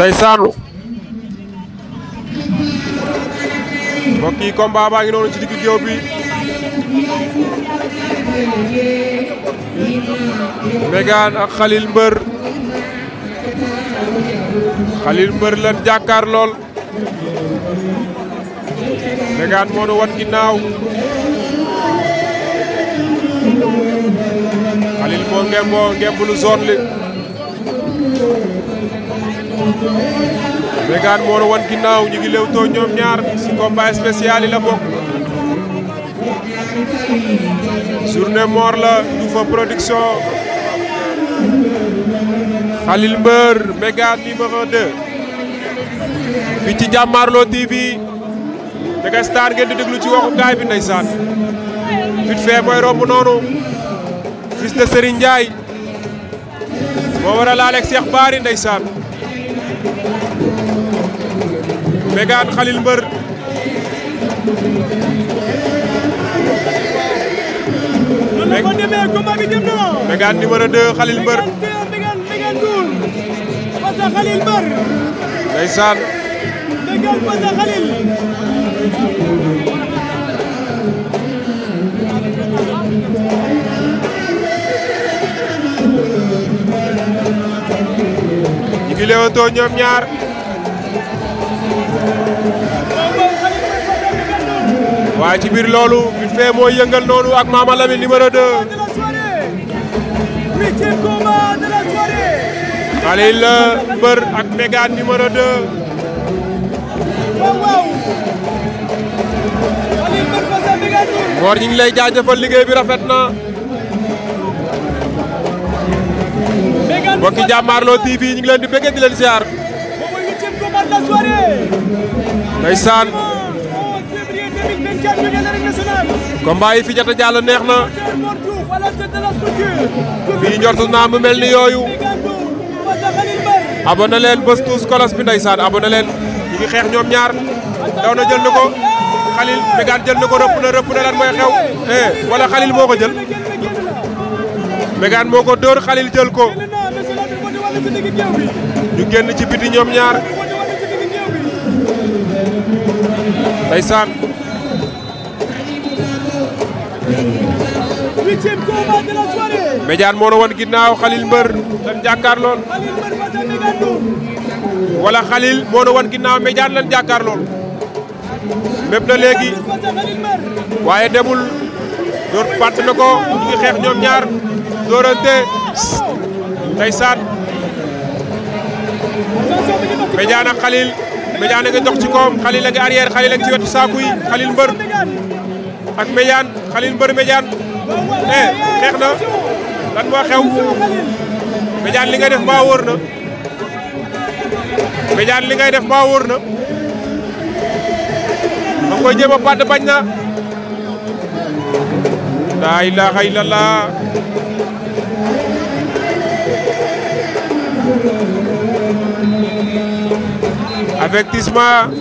ndeysaan mbokk yi combat baa ngi noonu ci digg géew bi Mbégane ak Khalil Mbeur Khalil Mbeur lan jàkkaar lool Mbégane moo nu wan ginnaaw Khalil moo ngemb lu zone li Mbégane moo nu wan ginnaaw ñu ngi lewtoo ñoom ñaar ci combat spécial yi la bokk journée mort la Doufa production Khalil Mbeur Mbégane numéro 2 fii ci Jàmmaarloo TV Tega Star ngeen di déglu ci waxu gaay bi ndeysaan vite fait mooy romb noonu fils de Serigne Ndiaye moo war a laale ak Cheikh Bary ndeysaan Mbégane Khalil Mbeur Mbégane numéro 2 Khalil Mbeur ndeysaan ñi ngi leewtoo ñoom ñaar waaye ci biir loolu vite fait mooy yëngal noonu ak Mama Lamine numéro 2 Khalil Mbeur ak Mbégane numéro 2 Mor ñu ngi lay jaajëfal liggéey bi rafet na mbokki Jàmmaarloo TV ñu ngi leen di bëgg di leen ziar ndeysaan combat yi fi jot a jàll neex na fii njortu naa mu mel ni yooyu abonné leen bés tous kolos bi ndeysaan abonné leen ñu ngi xeex ñoom ñaar daw na jël na ko Khalil Mbégane jël na ko rëpp na lan mooy xew wala Khalil moo ko jël Mbégane moo ko dóor Khalil jël ko ñu génn ci biti ñoom ñaar ndeysaan Mbégane moo na woon ginnaaw Khalil Mbeur lan jàkkaar lool wala Khalil moo na woon ginnaaw Mbégane lan jàkkaar lool mépp na léegi waaye demul door part na ko ñu ngi xeex ñoom ñaar doorante ndeysaan Mbégane ak Khalil Mbégane a ngi dox ci koom Khalil a ngi arrière Khalil a ngi ci wetu saaku yi Khalil Mbeur ak Mbégane Khalil Mbeur Mbégane xeex na lan moo xew Mbégane li ngay def mbaa wóor na Mbégane li ngay def mbaa wóor na ma koy jéem a pàdd bañ na laa ilaaha illallah avertissement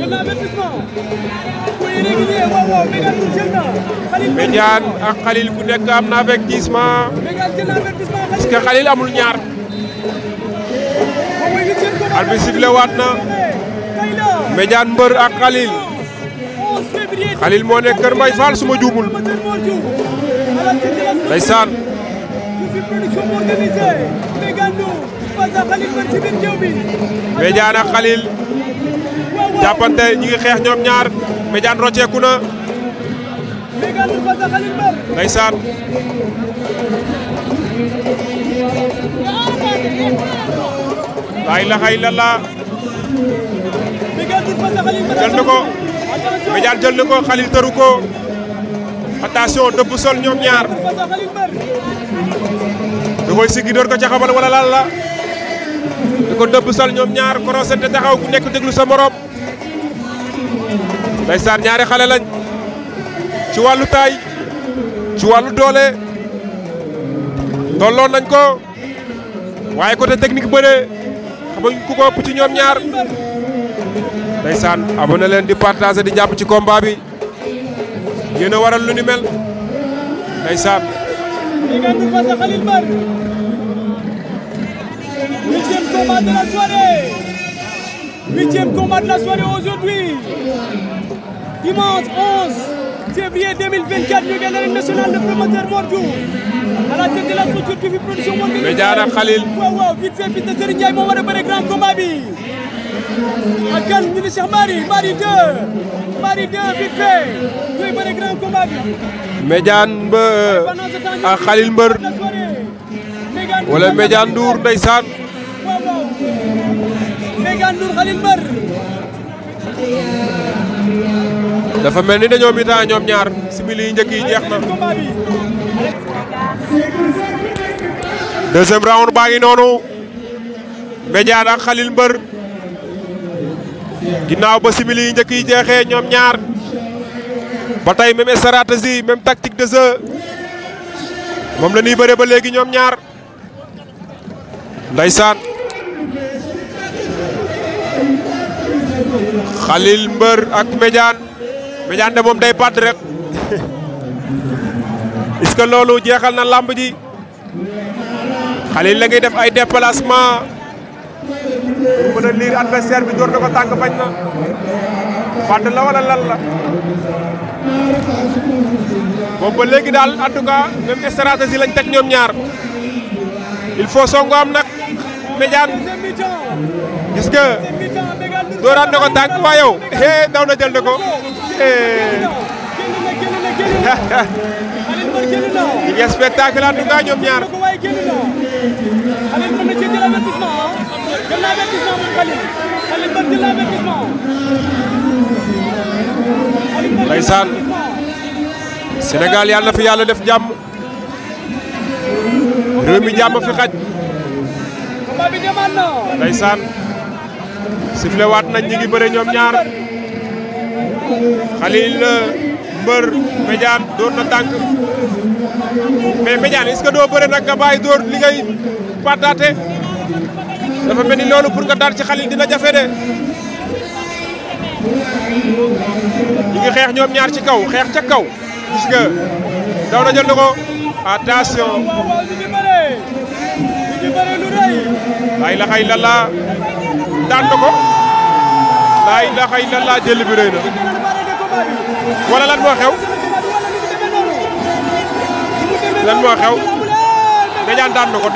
Mbégane ak Khalil ku nekk am na avertissement parce que Khalil amul ñaar arbitre sifflé waat na Mbégane Mbeur ak Khalil moo nekk Kër Mbaye Fall suma juumul ndeysaan Mbégane ak Khalil jàppante ñi ngi xeex ñoom ñaar Mbégane rocceeku na ndeysaan laa ilaaha illallah jël na ko Mbégane jël na ko Khalil tëru ko attention dëbb sol ñoom ñaar da koy siggi door ko ca xabal wala lan la da ko dëbb sol ñoom ñaar korosente taxaw ku nekk déglu sa morom ndeysaan ñaari xale lañ ci wàllu taay ci wàllu doole tolloon nañ ko waaye côté technique bëre xamuñ ku ko ëpp ci ñoom ñaar ndeysaan abonné leen di partager di jàpp ci combat bi yéen a waral lu ni mel ndeysaan Mbégane face à Khalil Mbeur. 8e combat de la soirée. 8e combat de la soirée aujourd'hui. Dimanche 11 février 2024, ñu ngi l'arène nationale, le promoteur Mor Diouf à la tête de la structure TV production. Médiane ak Khalil. waaw vite fait fils de Serigne Ndiaye moo war a bëre grand combat bi. ak kan ñu ne Cheikh Mari 2 vite fait ñooy bëre grand combat bi. Médiane ba ak Khalil mbër wala Médiane Ndour ndeysaan. waaw Médiane Ndour Khalil mbër. dafa mel ni dañoo mi-temps ñoom ñaar simili yi njëkk yi jeex na. deuxième round baa ngi noonu Médiane ak Khalil mbër ginnaaw ba simili yi njëkk yi jeexee ñoom ñaar ba tey même stratégie même tactique de jeu moom la ñuy bëre ba léegi ñoom ñaar ndeysaan. Khalil mbër ak Médiane de moom day pàdd rek est-ce que loolu jeexal na lamb ji. Khalil la ngay def ay déplacement pour mën a liir adversaire bi door na ko tànk bañ na pàdd la wala lan la boobu ba léegi daal en tout cas même stratégie lañ teg ñoom ñaar il faut songo am nag Médiane gis nga dooraat na ko tànk waa yow daw na jël na ko di nga spectacle en tout cas ñoom ñaar. ndeysaan Sénégal yàlla na fi yàlla def jàmm réew mi jàmm fi xaj ndeysaan sifle waat nañ ñi ngi bëre ñoom ñaar Khalil mbër Médiane door na tànk mais Médiane est-ce que doo bëre nag nga bàyyi door li ngay pataate dafa mel ni loolu pour nga daan ci Khalil dina jafe de ñu ngi xeex ñoom ñaar ci kaw xeex ca kaw gis nga daw na jël na ko attention laa ilaaha illallaah daan na ko laa ilaaha illallaah jël bi rëy na wala lan moo xew lan moo xew Médiane daan na ko